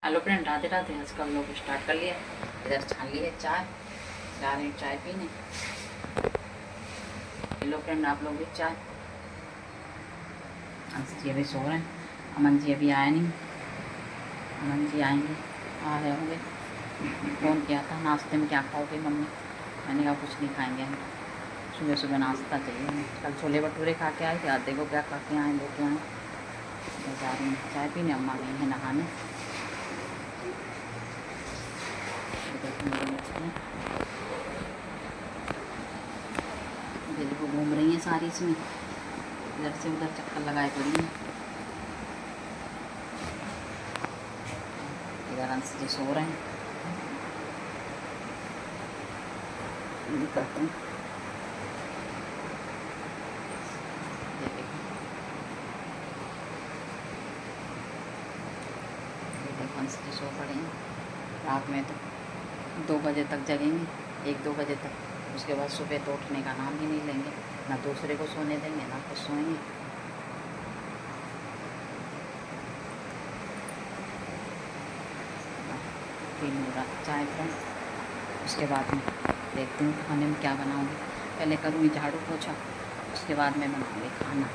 Hello friend, Radhe Radhe. आज का लोग स्टार्ट कर लिया। इधर छान लिए चाय, जा रहे हैं चाय पीने। हेलो फ्रेंड, आप लोग भी चाय। अंश जी अभी सो रहे हैं, अमन जी अभी आए नहीं। अमन जी आएंगे, आ रहे होंगे। फ़ोन किया था नाश्ते में क्या खाओगे मम्मी, मैंने कहा कुछ नहीं खाएंगे हम, सुबह सुबह नाश्ता चाहिए हमें। कल छोले भटूरे खा के आए थे, आज देखो क्या खा के आए, लेके आए। मैं जा रही हूँ चाय पीने, अम्मा गई हैं नहाने। देखो घूम रही हैं सारी इसमें, इधर से उधर चक्कर लगाए पड़ी हैं। इधर अंश जी सो रहे हैं, निकलते हैं। देखो अंश जी सो पड़े हैं। रात में तो 2 बजे तक जगेंगे, 1-2 बजे तक। उसके बाद सुबह तो उठने का नाम ही नहीं लेंगे, ना दूसरे को सोने देंगे ना कुछ सोएंगे। पीने चाय फ्रेंड, उसके बाद में देखती हूँ खाने में क्या बनाऊँगी। पहले करूँगी झाड़ू पोछा, उसके बाद में बनाऊँगी खाना।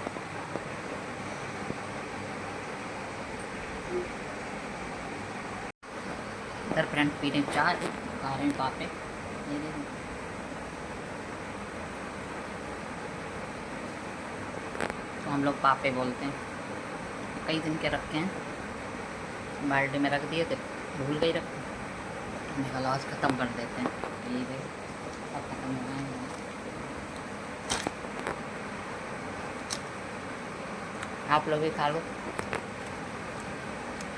इधर फ्रेंड पी रहे चाय, खा रहे हैं पापे। ये देखो तो हम लोग पापे बोलते हैं। कई दिन के रखे हैं, बाल्टी में रख दिए थे, भूल गई रख, हमने कहा आज ख़त्म कर देते हैं। ये देखो अब ख़त्म हो गए। आप लोग भी खा लो,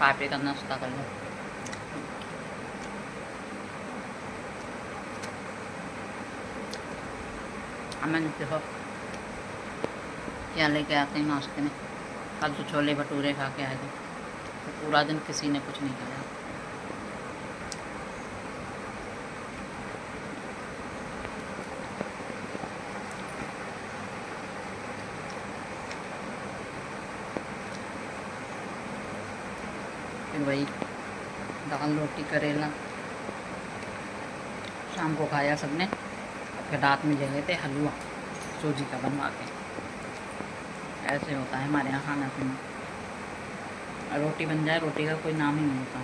पापे का नाश्ता कर लो। अमन देखो क्या लेके आते हैं नाश्ते में। कल तो छोले भटूरे खा के आए थे, तो पूरा दिन किसी ने कुछ नहीं खाया। फिर वही दाल रोटी करेला शाम को खाया सबने। फिर रात में जगे थे हलवा सूजी का बनवा के। ऐसे होता है हमारे यहाँ खाना पीना। रोटी बन जाए, रोटी का कोई नाम ही नहीं होता।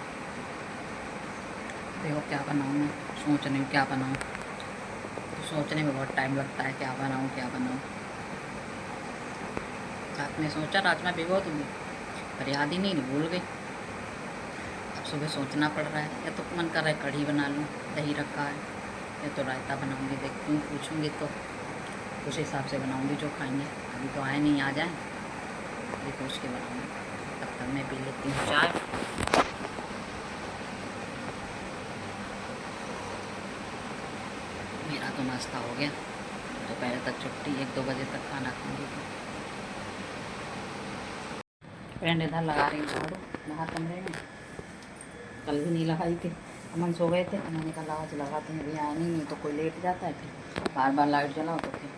देखो क्या बनाऊँ, मैं सोच रही हूँ क्या बनाऊँ, तो सोचने में बहुत टाइम लगता है क्या बनाऊँ क्या बनाऊँ। रात में सोचा राजमा भिगो दूँगी, पर याद ही नहीं, भूल गई। अब सुबह सोचना पड़ रहा है। या तो मन कर रहा है कढ़ी बना लूँ, दही रखा है, या तो रायता बनाऊँगी। देखती हूँ, पूछूँगी तो उस हिसाब से बनाऊँगी जो खाएंगे। अभी तो आए नहीं, आ जाए अभी पूछ के बनाऊँगी। तब तक मैं पी लेती हूँ चाय। मेरा तो नाश्ता हो गया, दोपहर तक छुट्टी, 1-2 बजे तक खाना खाऊंगी। फ्रेंड इधर लगा रही झाड़ू बाहर कमरे में, कल भी नहीं लगाई थी। अमन सो गए थे, उन्होंने कहा आज लगाते हैं, अभी आया नहीं तो कोई लेट जाता है, फिर बार बार लाइट जलाओ तो फिर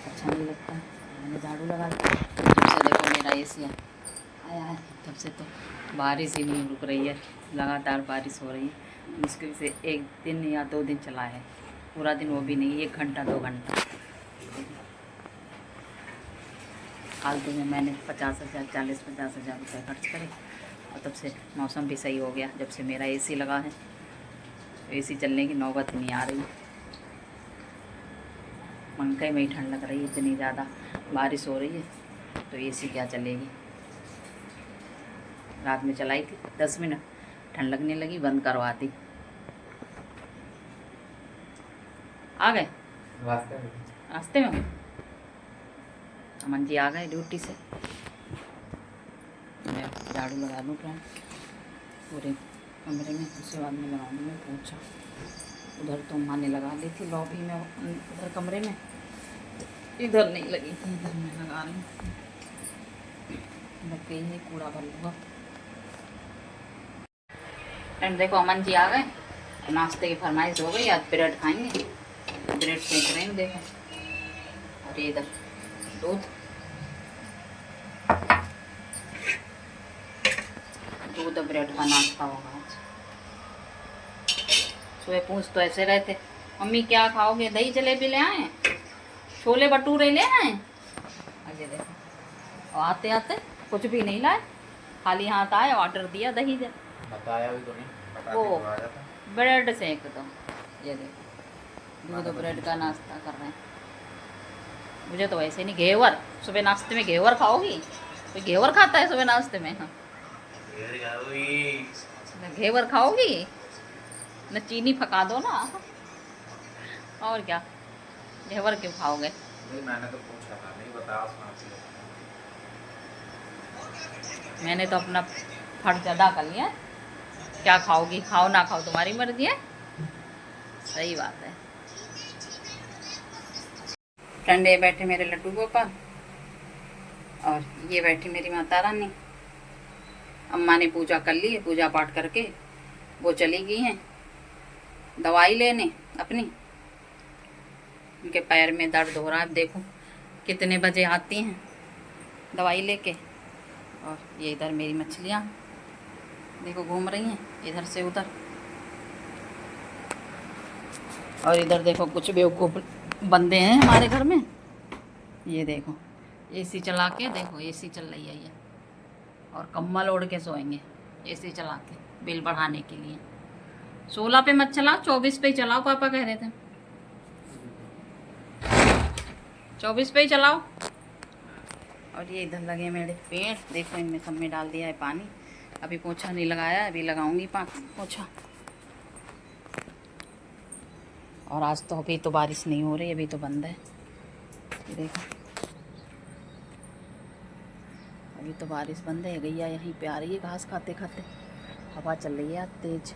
अच्छा नहीं लगता है। मैंने झाड़ू लगा दी। जब से देखो मेरा AC आया है तब से तो बारिश ही नहीं रुक रही है, लगातार बारिश हो रही है। मुश्किल से 1 दिन या 2 दिन चला है, पूरा दिन वो भी नहीं, 1 घंटा 2 घंटा। फालतू में मैंने 50,000 40-50,000 रुपये खर्च करे, और तब से मौसम भी सही हो गया। जब से मेरा AC लगा है, AC चलने की नौबत नहीं आ रही। पंखे में ही ठंड लग रही है, इतनी ज़्यादा बारिश हो रही है तो AC क्या चलेगी। रात में चलाई थी 10 मिनट, ठंड लगने लगी, बंद करवा दी। आ गए रास्ते में, अमन जी आ गए ड्यूटी से। मैं झाड़ू लगा दूँ फ्रेंड पूरे कमरे में, उसके बाद में लगाऊंगी मैं पोछा। उधर तो माँ ने लगा ली थी लॉबी में, उधर कमरे में, इधर नहीं लगी थी, इधर मैं लगा रही हूँ। लग गई है, कूड़ा भर लूँगा। फ्रेंड देखो अमन जी आ गए, नाश्ते की फरमाइश हो गई, आज ब्रेड खाएंगे। ब्रेड सेक रहे हैं देखो, और ये इधर दूध ब्रेड का नाश्ता होगा आज। सुबह पूछ तो ऐसे रहे थे, मम्मी क्या खाओगे, दही जलेबी ले आए, छोले भटूरे ले आए। अजय देखो, और आते आते कुछ भी नहीं लाए, खाली हाथ आए, ऑर्डर दिया दही बताया भी तो नहीं, बता वो के तो आया था। ब्रेड से एकदम। ये देखो दूध ब्रेड का नाश्ता कर रहे हैं। मुझे तो वैसे नहीं, घेवर सुबह नाश्ते में, घेवर खाओगी? कोई घेवर खाता है सुबह नाश्ते में? हाँ, घेवर खाओगी न, चीनी पका दो ना, और क्या, घेवर क्यों खाओगे? नहीं मैंने तो पूछा था, नहीं बताया उसने। मैंने तो अपना फर्ज अदा कर लिया। क्या खाओगी, खाओ ना खाओ तुम्हारी मर्जी है। सही बात है। ठंडे बैठे मेरे लड्डू गोपाल, और ये बैठी मेरी माता रानी। अम्मा ने पूजा कर ली है, पूजा पाठ करके वो चली गई हैं दवाई लेने अपनी। उनके पैर में दर्द हो रहा है, देखो कितने बजे आती हैं दवाई लेके। और ये इधर मेरी मछलियाँ देखो घूम रही हैं इधर से उधर, और इधर देखो कुछ बेवकूफ़ बंदे हैं हमारे घर में। ये देखो एसी चला के, देखो एसी चल रही है ये, और कम्बल ओढ़ के सोएंगे एसी चला के, बिल बढ़ाने के लिए। 16 पे मत चलाओ, 24 पे ही चलाओ, पापा कह रहे थे 24 पे ही चलाओ। और ये इधर लगे मेरे पेड़, देखो इनमें सब में डाल दिया है पानी। अभी पोछा नहीं लगाया, अभी लगाऊंगी पोछा। और आज तो अभी तो बारिश नहीं हो रही, अभी तो बंद है। ये देखो अभी तो बारिश बंद है। गैया यहीं पे आ रही है घास खाते खाते। हवा चल रही है तेज,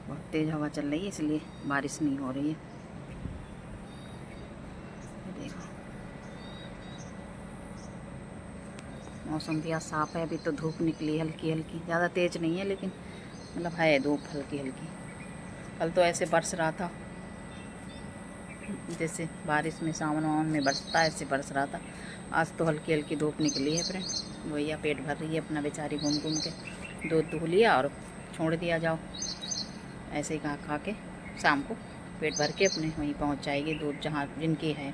बहुत तेज हवा चल रही है, इसलिए बारिश नहीं हो रही है। देखो मौसम भी आज साफ़ है, अभी तो धूप निकली हल्की हल्की, ज़्यादा तेज़ नहीं है लेकिन मतलब है धूप हल्की हल्की। कल तो ऐसे बरस रहा था जैसे बारिश में सावन वावन में बरसता है, ऐसे बरस रहा था। आज तो हल्की हल्की धूप निकली है फ्रेंड। भैया पेट भर रही है अपना बेचारी, घूम घूम के दूध दूह लिया और छोड़ दिया, जाओ ऐसे ही खा खा के शाम को पेट भर के अपने वहीं पहुंच जाएगी, दूध जहाँ जिनकी है।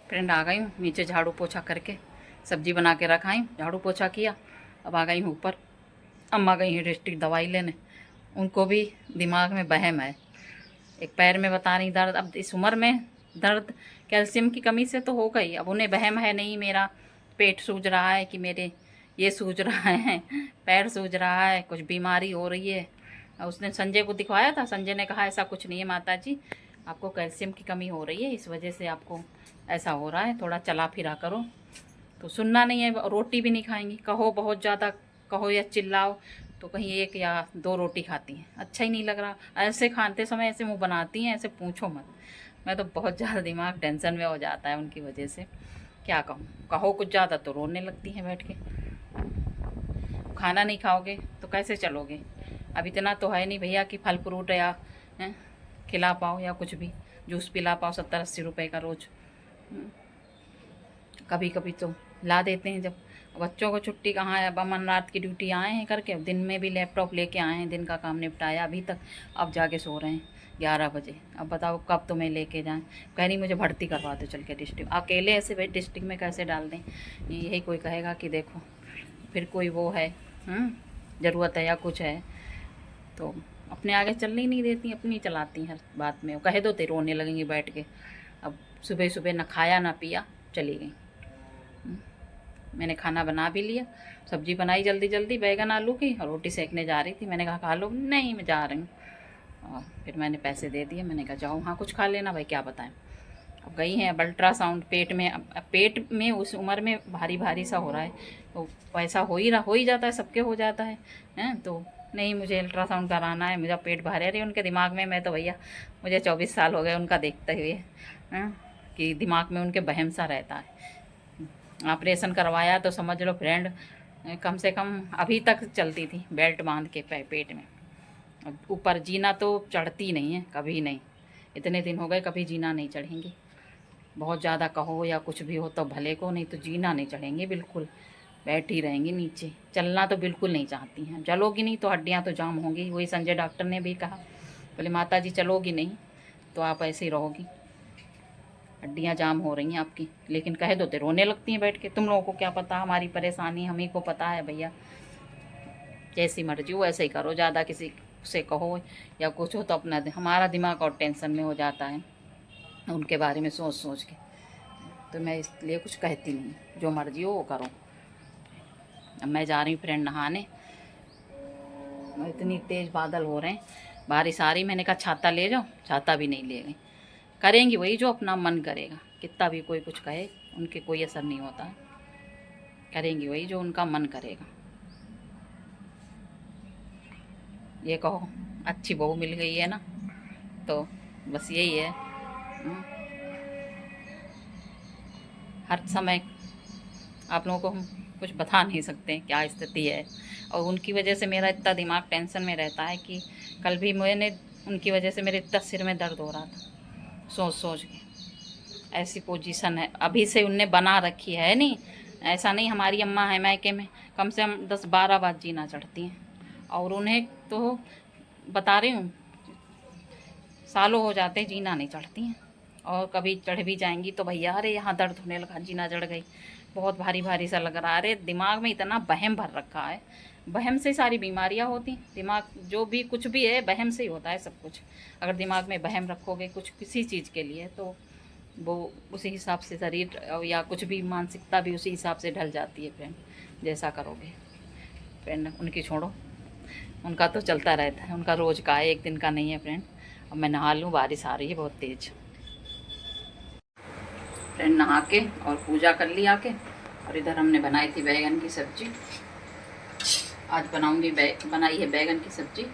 फ्रेंड आ गई हूँ नीचे, झाड़ू पोछा करके सब्जी बना के रखाई, झाड़ू पोछा किया, अब आ गई हूँ ऊपर। अम्मा गई हैं डिस्ट्रिक्ट दवाई लेने, उनको भी दिमाग में वहम है। एक पैर में बता रही दर्द, अब इस उम्र में दर्द कैल्शियम की कमी से तो हो गई, अब उन्हें वहम है नहीं मेरा पेट सूज रहा है कि मेरे ये सूज रहा है, पैर सूज रहा है, कुछ बीमारी हो रही है। उसने संजय को दिखवाया था, संजय ने कहा ऐसा कुछ नहीं है माता जी, आपको कैल्शियम की कमी हो रही है, इस वजह से आपको ऐसा हो रहा है, थोड़ा चला फिरा करो। तो सुनना नहीं है, रोटी भी नहीं खाएंगी, कहो बहुत ज़्यादा कहो या चिल्लाओ तो कहीं 1 या 2 रोटी खाती हैं, अच्छा ही नहीं लग रहा। ऐसे खाते समय ऐसे मुंह बनाती हैं, ऐसे पूछो मत। मैं तो बहुत ज़्यादा दिमाग टेंशन में हो जाता है उनकी वजह से, क्या कहूँ, कहो कुछ ज़्यादा तो रोने लगती हैं बैठ के। खाना नहीं खाओगे तो कैसे चलोगे? अब इतना तो है नहीं भैया कि फल फ्रूट या खिला पाओ या कुछ भी जूस पिला पाओ 70-80 रुपए का रोज़। कभी कभी तो ला देते हैं, जब बच्चों को छुट्टी कहाँ है। अब अमन रात की ड्यूटी आए हैं करके, अब दिन में भी लैपटॉप लेके आए हैं, दिन का काम निपटाया अभी तक, अब जाके सो रहे हैं 11 बजे। अब बताओ कब तुम्हें लेके जाएं? कह रही मुझे भर्ती करवा दो चल के डिस्ट्रिक्ट। अकेले ऐसे भाई डिस्ट्रिक्ट में कैसे डाल दें? यही कोई कहेगा कि देखो फिर कोई वो है ज़रूरत है या कुछ है, तो अपने आगे चलने ही नहीं देती, अपनी चलाती हर बात में। कह दो तो रोने लगेंगी बैठ के। अब सुबह सुबह ना खाया ना पिया चली गई। मैंने खाना बना भी लिया, सब्जी बनाई जल्दी जल्दी बैगन आलू की, और रोटी सेकने जा रही थी। मैंने कहा खा लो, नहीं मैं जा रही हूँ। और फिर मैंने पैसे दे दिए, मैंने कहा जाओ हाँ कुछ खा लेना भाई, क्या बताएं। अब गई हैं, अब अल्ट्रासाउंड पेट में, अब पेट में उस उम्र में भारी भारी सा हो रहा है, तो वैसा हो ही जाता है, सबके हो जाता है हैं। तो नहीं मुझे अल्ट्रासाउंड कराना है, मुझे पेट भरे रही उनके दिमाग में। मैं तो भैया मुझे 24 साल हो गए उनका देखते हुए कि दिमाग में उनके वहम सा रहता है। ऑपरेशन करवाया तो समझ लो फ्रेंड, कम से कम अभी तक चलती थी बेल्ट बांध के पेट में। अब ऊपर जीना तो चढ़ती नहीं है, कभी नहीं, इतने दिन हो गए कभी जीना नहीं चढ़ेंगी। बहुत ज़्यादा कहो या कुछ भी हो तो भले को, नहीं तो जीना नहीं चढ़ेंगे बिल्कुल। बैठी रहेंगी नीचे, चलना तो बिल्कुल नहीं चाहती हैं। चलोगी नहीं तो हड्डियाँ तो जाम होंगी। वही संजय डॉक्टर ने भी कहा, बोले माता जी चलोगी नहीं तो आप ऐसे ही रहोगी, हड्डियाँ जाम हो रही हैं आपकी। लेकिन कह दो तो रोने लगती हैं बैठ के। तुम लोगों को क्या पता हमारी परेशानी, हम ही को पता है भैया। जैसी मर्जी हो वैसे ही करो, ज़्यादा किसी से कहो या कुछ हो तो अपना हमारा दिमाग और टेंशन में हो जाता है उनके बारे में सोच सोच के। तो मैं इसलिए कुछ कहती नहीं, जो मर्जी हो वो करो। अब मैं जा रही हूँ फ्रेंड नहाने। इतनी तेज़ बादल हो रहे हैं, बारिश आ रही। मैंने कहा छाता ले जाओ, छाता भी नहीं ले गई। करेंगी वही जो अपना मन करेगा, कितना भी कोई कुछ कहे उनके कोई असर नहीं होता है। करेंगी वही जो उनका मन करेगा। ये कहो अच्छी बहू मिल गई है ना, तो बस यही है। हर समय आप लोगों को हम कुछ बता नहीं सकते क्या स्थिति है, और उनकी वजह से मेरा इतना दिमाग टेंशन में रहता है कि कल भी मैंने उनकी वजह से मेरे इतना सिर में दर्द हो रहा था सोच सोच के। ऐसी पोजीशन है अभी से उनने बना रखी है। नहीं ऐसा नहीं, हमारी अम्मा है मायके में कम से कम 10-12 बार जीना चढ़ती हैं, और उन्हें तो बता रही हूँ सालों हो जाते जीना नहीं चढ़ती हैं। और कभी चढ़ भी जाएंगी तो भैया अरे यहाँ दर्द होने लगा, जीना चढ़ गई, बहुत भारी भारी सा लग रहा है। अरे दिमाग में इतना वहम भर रखा है, वहम से सारी बीमारियाँ होती। दिमाग जो भी कुछ भी है वहम से ही होता है सब कुछ। अगर दिमाग में वहम रखोगे कुछ किसी चीज़ के लिए तो वो उसी हिसाब से शरीर या कुछ भी मानसिकता भी उसी हिसाब से ढल जाती है फ्रेंड, जैसा करोगे। फ्रेंड उनकी छोड़ो, उनका तो चलता रहता है, उनका रोज़ का है, एक दिन का नहीं है फ्रेंड। अब मैं नहा लूँ, बारिश आ रही है बहुत तेज़। फ्रेंड नहा के और पूजा कर ली आके, और इधर हमने बनाई थी बैगन की सब्जी। आज बनाऊंगी बनाई है बैगन की सब्जी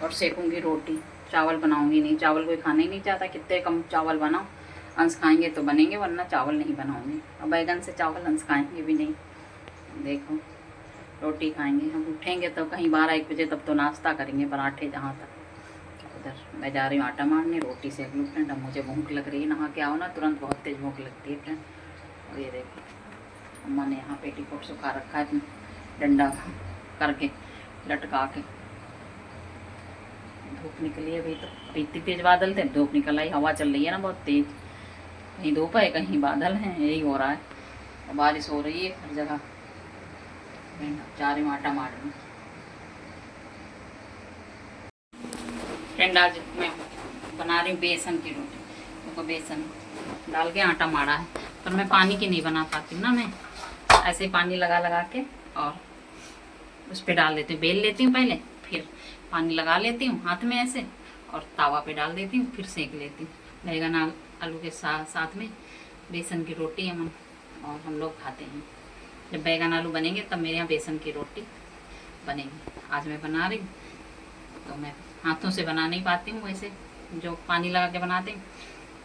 और सेकूंगी रोटी। चावल बनाऊंगी नहीं, चावल कोई खाना ही नहीं चाहता, कितने कम चावल बनाओ। अंश खाएंगे तो बनेंगे, वरना चावल नहीं बनाऊंगी। और बैगन से चावल अंश खाएंगे भी नहीं। देखो रोटी खाएंगे। हम उठेंगे तो कहीं 12-1 बजे, तब तो नाश्ता करेंगे पराठे जहाँ तक। उधर मैं जा रही हूँ आटा मारने, रोटी सेक लूँ फ्रेंड। अब मुझे भूख लग रही है, नहा के आओ ना तुरंत बहुत तेज़ भूख लगती है फ्रेंड। और ये देखो अम्मा ने यहाँ पेटीकोट सुखा रखा है डंडा करके लटका के। धूप निकली है अभी, तो इतनी तेज़ बादल थे, धूप निकल आई। हवा चल रही है ना बहुत तेज़, कहीं धूप है कहीं बादल हैं, यही हो रहा है। और बारिश हो रही है हर जगह। जा रही हूँ आटा मारने। फ्रेंड आज मैं बना रही हूँ बेसन की रोटी। देखो बेसन डाल के आटा मारा है, पर मैं पानी की नहीं बना पाती हूँ ना। मैं ऐसे पानी लगा लगा के और उस पर डाल देती हूँ, बेल लेती हूँ पहले, फिर पानी लगा लेती हूँ हाथ में ऐसे और तावा पे डाल देती हूँ, फिर सेक लेती हूँ। बैगन आलू के साथ में बेसन की रोटी हम और हम लोग खाते हैं। जब बैगन आलू बनेंगे तब मेरे यहाँ बेसन की रोटी बनेगी। आज मैं बना रही हूँ, तो मैं हाथों से बना नहीं पाती हूँ वैसे जो पानी लगा के बनाते हैं।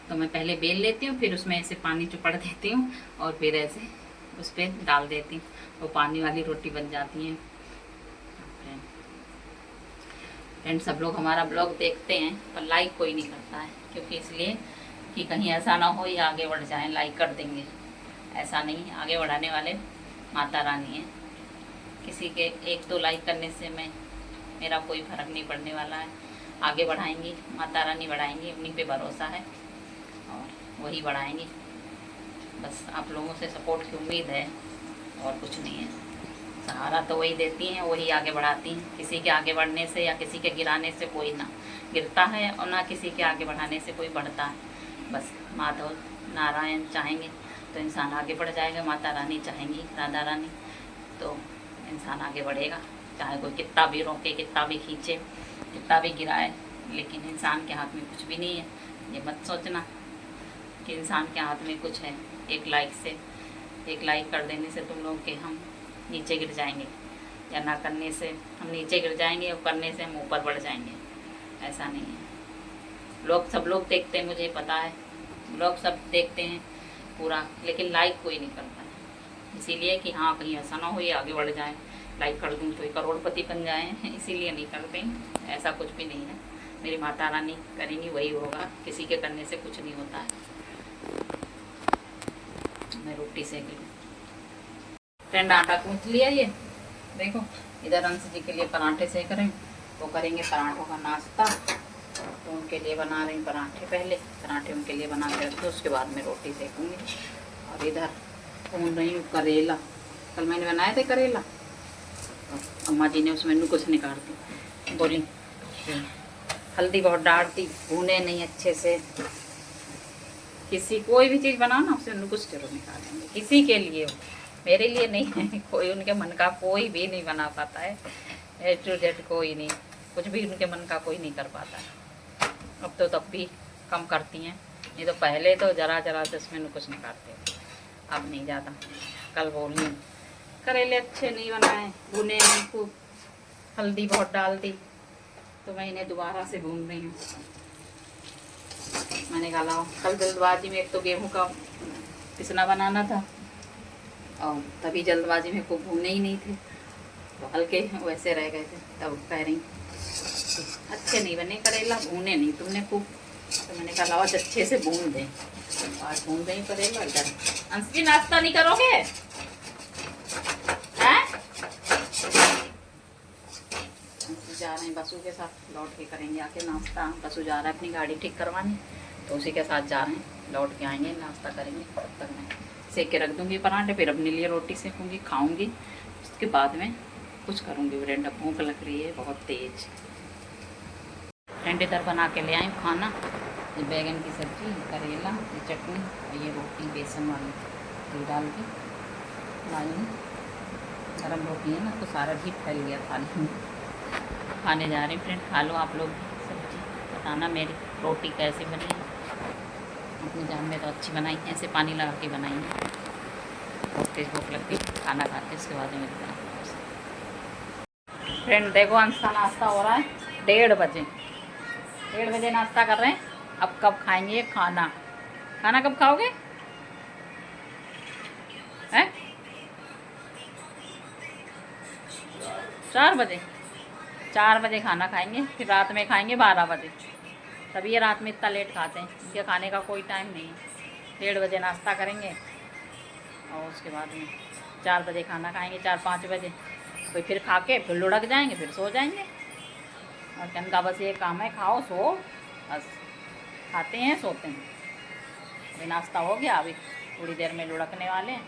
तो मैं पहले बेल लेती हूँ, फिर उसमें ऐसे पानी चुपड़ देती हूँ और फिर ऐसे उस पर डाल देती हूँ, वो पानी वाली रोटी बन जाती है। फ्रेंड सब लोग हमारा ब्लॉग देखते हैं पर लाइक कोई नहीं करता है, क्योंकि इसलिए कि कहीं ऐसा ना हो या आगे बढ़ जाएं। लाइक कर देंगे, ऐसा नहीं, आगे बढ़ाने वाले माता रानी है। किसी के 1-2 लाइक करने से मेरा कोई फर्क नहीं पड़ने वाला है। आगे बढ़ाएंगी माता रानी, बढ़ाएंगी, उन्हीं पे भरोसा है और वही बढ़ाएंगी। बस आप लोगों से सपोर्ट की उम्मीद है और कुछ नहीं है। सहारा तो वही देती हैं, वही आगे बढ़ाती हैं। किसी के आगे बढ़ने से या किसी के गिराने से कोई ना गिरता है और ना किसी के आगे बढ़ाने से कोई बढ़ता है। बस माधव नारायण चाहेंगे तो इंसान आगे बढ़ जाएगा, माता रानी चाहेंगी, राधा रानी, तो इंसान आगे बढ़ेगा। चाहे कोई कितना भी रोके, कितना भी खींचे, कितना भी गिराए, लेकिन इंसान के हाथ में कुछ भी नहीं है। ये मत सोचना कि इंसान के हाथ में कुछ है। एक लाइक कर देने से तुम लोग के हम नीचे गिर जाएंगे, या ना करने से हम नीचे गिर जाएंगे और करने से हम ऊपर बढ़ जाएंगे। ऐसा नहीं है। सब लोग देखते हैं, मुझे पता है, लोग सब देखते हैं पूरा, लेकिन लाइक कोई नहीं करता है। इसीलिए कि हाँ कहीं ऐसा ना हो ये आगे बढ़ जाए, लाइक कर दूँ तो ये करोड़पति बन जाए, इसीलिए नहीं करते। ऐसा कुछ भी नहीं है। मेरी माता रानी करेंगी वही होगा, किसी के करने से कुछ नहीं होता है। मैं रोटी सेक लूँ। फ्रेंड आटा गूंथ लिया ये देखो। इधर अंश जी के लिए पराठे सेक रहे हैं, तो करेंगे पराठों का नाश्ता। तो उनके लिए बना रही हूँ पराठे, पहले पराठे उनके लिए बना के रख दो, उसके बाद में रोटी सेकूँगी। और इधर भून रही हूँ करेला, कल मैंने बनाए थे करेला, तो अम्मा जी ने उसमें नुकुस निकाल दी, बोली हल्दी बहुत डाल दी, भूने नहीं अच्छे से। किसी कोई भी चीज़ बनाओ ना उससे नुकुस जरूर निकालेंगे, किसी के लिए हो, मेरे लिए नहीं है। कोई उनके मन का कोई भी नहीं बना पाता है, ए टू जेड कोई नहीं, कुछ भी उनके मन का कोई नहीं कर पाता है। अब तो तब भी कम करती हैं, नहीं तो पहले तो जरा जरा से उसमें नुकुस निकालते थे, अब नहीं ज़्यादा। कल बोली करेले अच्छे नहीं बनाए, भुने नहीं खूब, हल्दी बहुत डाल दी, तो मैं इन्हें दोबारा से भून रही हूँ। मैंने कहा लाओ, कल जल्दबाजी में एक तो गेहूं का पिसना बनाना था, और तभी जल्दबाजी में खूब भूने ही नहीं थे, तो हल्के वैसे रह गए थे। तब कह रही अच्छे नहीं बने करेला, भूने नहीं तुमने खूब, तो मैंने कहा लाओ अच्छे से भून दें। आज भून दें करेला। इधर अंश जी नाश्ता नहीं करोगे हैं? जा रहे हैं बसु के साथ, लौट के करेंगे आके नाश्ता। बसु जा रहा है अपनी गाड़ी ठीक करवाने, तो उसी के साथ जा रहे हैं, लौट के आएंगे नाश्ता करेंगे। तब तक मैं सेक के रख दूँगी पराठे, फिर अपने लिए रोटी सेकूँगी, खाऊँगी, उसके बाद में कुछ करूँगी। फ्रेंड अब भूख लग रही है बहुत तेज़। फ्रेंड इधर बना के ले आए खाना, ये बैगन की सब्ज़ी, करेला, ये चटनी और ये रोटी बेसन वाली घी डाल के लाई हूँ। गर्म रोटी है ना, तो सारा घी फैल गया थाली में। खाने जा रहे हैं फ्रेंड, खा लो आप लोग सब्ज़ी, बताना मेरी रोटी कैसी बनी है। अपनी जान में तो अच्छी बनाई है, ऐसे पानी लगा के बनाई है। बहुत तेज़ भूख लगती है, खाना खाते उसके बाद में मिलता है। फ्रेंड देखो अंश का नाश्ता हो रहा है 1:30 बजे, 1:30 बजे नाश्ता कर रहे हैं। अब कब खाएंगे खाना? खाना कब खाओगे हैं? 4 बजे? 4 बजे खाना खाएंगे, फिर रात में खाएंगे 12 बजे। तभी ये रात में इतना लेट खाते हैं, इनके खाने का कोई टाइम नहीं है। 1:30 बजे नाश्ता करेंगे और उसके बाद में 4 बजे खाना खाएंगे, 4-5 बजे, कोई फिर खा के फिर लुढ़क जाएंगे, फिर सो जाएंगे। और कहने का बस ये काम है, खाओ सो, बस खाते हैं सोते हैं। अभी नाश्ता हो गया, अभी थोड़ी देर में लुढ़कने वाले हैं,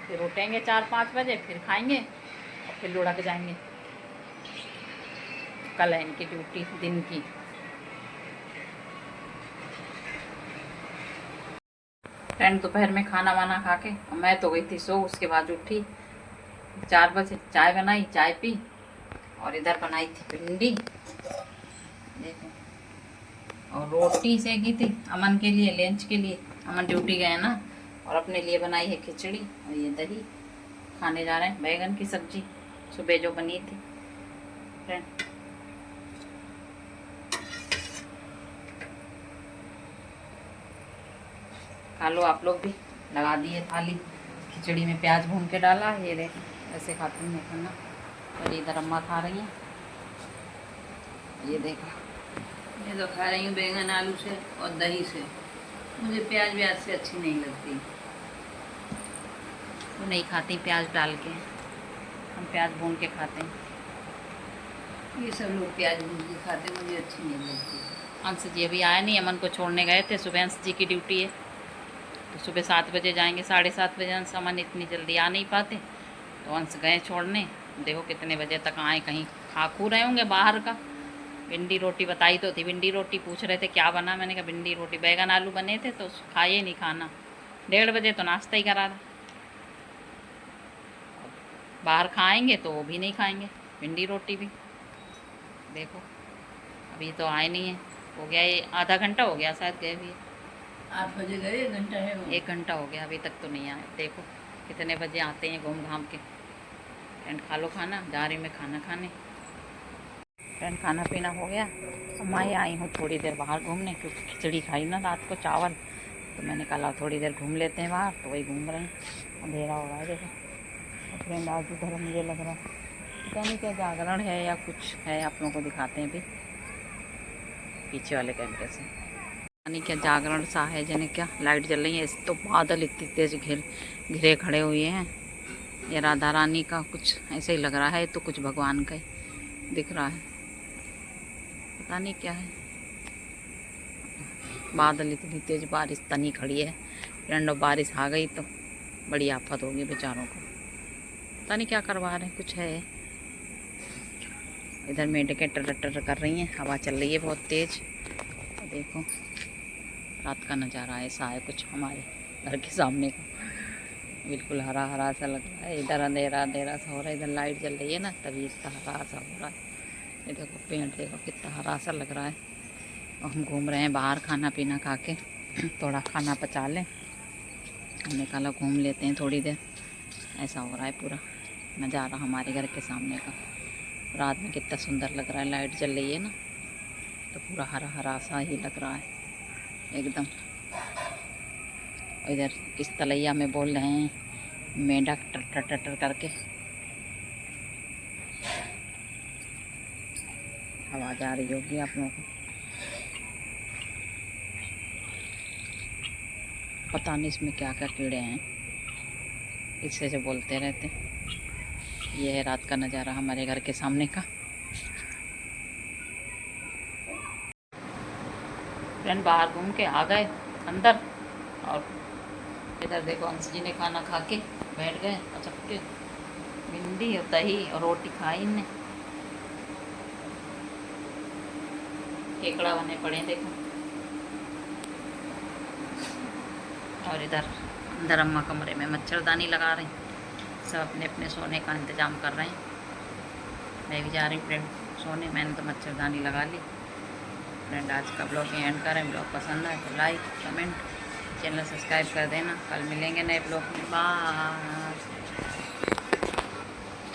फिर उठेंगे 4-5 बजे, फिर खाएंगे और फिर लुढ़क जाएंगे। कल है इनकी ड्यूटी दिन की। फ्रेंड दोपहर में खाना वाना खा के मैं तो गई थी सो, उसके बाद उठी 4 बजे, चाय बनाई, चाय पी, और इधर बनाई थी भिंडी देखो, और रोटी सेकी थी अमन के लिए, लंच के लिए। अमन ड्यूटी गए ना, और अपने लिए बनाई है खिचड़ी, और ये दही। खाने जा रहे हैं बैगन की सब्जी, सुबह जो बनी थी। फ्रेंड खा लो आप लोग भी, लगा दिए थाली। खिचड़ी में प्याज भून के डाला, ये देख ऐसे खाती हूँ खाना। और इधर अम्मा खा रही हैं, ये देखो, ये तो खा रही हूँ बैंगन आलू से और दही से। मुझे प्याज व्याज से अच्छी नहीं लगती, वो नहीं खाती प्याज डाल के, हम प्याज भून के खाते हैं। ये सब लोग प्याज भून के खाते हैं, मुझे अच्छी नहीं लगती। अंश जी अभी आया नहीं, अमन को छोड़ने गए थे, सुबह अंश जी की ड्यूटी है, तो सुबह 7 बजे जाएंगे, 7:30 बजे। अंश अमन इतनी जल्दी आ नहीं पाते, तो अंश गए छोड़ने। देखो कितने बजे तक आए, कहीं खा खू रहे होंगे बाहर का। भिंडी रोटी बताई तो थी, भिंडी रोटी पूछ रहे थे क्या बना, मैंने कहा भिंडी रोटी। बैगन आलू बने थे तो खाए नहीं खाना, 1:30 बजे तो नाश्ता ही करा था। बाहर खाएंगे तो वो भी नहीं खाएंगे भिंडी रोटी भी। देखो अभी तो आए नहीं है, हो गया ये आधा घंटा हो गया शायद गए हुए। 8 बजे गए, 1 घंटा है वो। 1 घंटा हो गया, अभी तक तो नहीं आए। देखो कितने बजे आते हैं घूम घाम के। फ्रेंड खा लो खाना, जा रही मैं खाना खाने। फ्रेंड खाना पीना हो गया, मैं आई हूँ थोड़ी देर बाहर घूमने, क्योंकि खिचड़ी खाई ना रात को चावल, तो मैंने कहा थोड़ी देर घूम लेते हैं बाहर, तो वही घूम रहे हैं। अंधेरा हो रहा है देखो। और फ्रेंड आज उधर मुझे लग रहा है पता नहीं क्या जागरण है या कुछ है, आप लोगों को दिखाते हैं अभी पीछे वाले कैमरे से। नहीं क्या जागरण सा है, जने क्या लाइट जल रही है, तो बादल इतनी तेज घिरे खड़े हुए हैं। ये राधा रानी का कुछ ऐसे ही लग रहा है, तो कुछ भगवान का ही दिख रहा है, पता नहीं क्या है। बादल इतनी तेज बारिश तनी खड़ी है फ्रेंड, और बारिश आ गई तो बड़ी आफत होगी बेचारों को। पता नहीं क्या करवा रहे हैं, कुछ है। इधर मेढकें टर टर कर रही हैं, हवा चल रही है बहुत तेज। देखो रात का नज़ारा ऐसा है कुछ हमारे घर के सामने का, बिल्कुल हरा हरा सा लग रहा है। इधर अंधेरा अंधेरा सा हो रहा है, इधर लाइट जल रही है ना, तभी इतना हरा सा हो रहा है। ये देखो पेड़ देखो कितना हरा सा लग रहा है। और हम घूम रहे हैं बाहर खाना पीना खा के, थोड़ा खाना पचा लें, हमने कहा घूम लेते हैं थोड़ी देर। ऐसा हो रहा है पूरा नज़ारा हमारे घर के सामने का। रात में कितना सुंदर लग रहा है, लाइट जल रही है ना, तो पूरा हरा हरा सा ही लग रहा है एकदम। इधर इस तलैया में बोल रहे हैं मेंढक टर टर टर करके, आवाज़ आ रही होगी आप लोगों को। पता नहीं इसमें क्या क्या कीड़े हैं, इससे जो बोलते रहते। ये है रात का नज़ारा हमारे घर के सामने का। फ्रेंड बाहर घूम के आ गए अंदर, और इधर देखो अंश जी ने खाना खा के बैठ गए अचक के। भिंडी और दही और रोटी खाई इनने, केकड़ा बने पड़े देखो। और इधर अंदर अम्मा कमरे में मच्छरदानी लगा रही, सब अपने अपने सोने का इंतज़ाम कर रहे हैं। मैं भी जा रही फ्रेंड सोने, मैंने तो मच्छरदानी लगा ली। फ्रेंड आज का ब्लॉग एंड करें, ब्लॉग पसंद आए तो लाइक कमेंट चैनल सब्सक्राइब कर देना। कल मिलेंगे नए ब्लॉग में, बाय।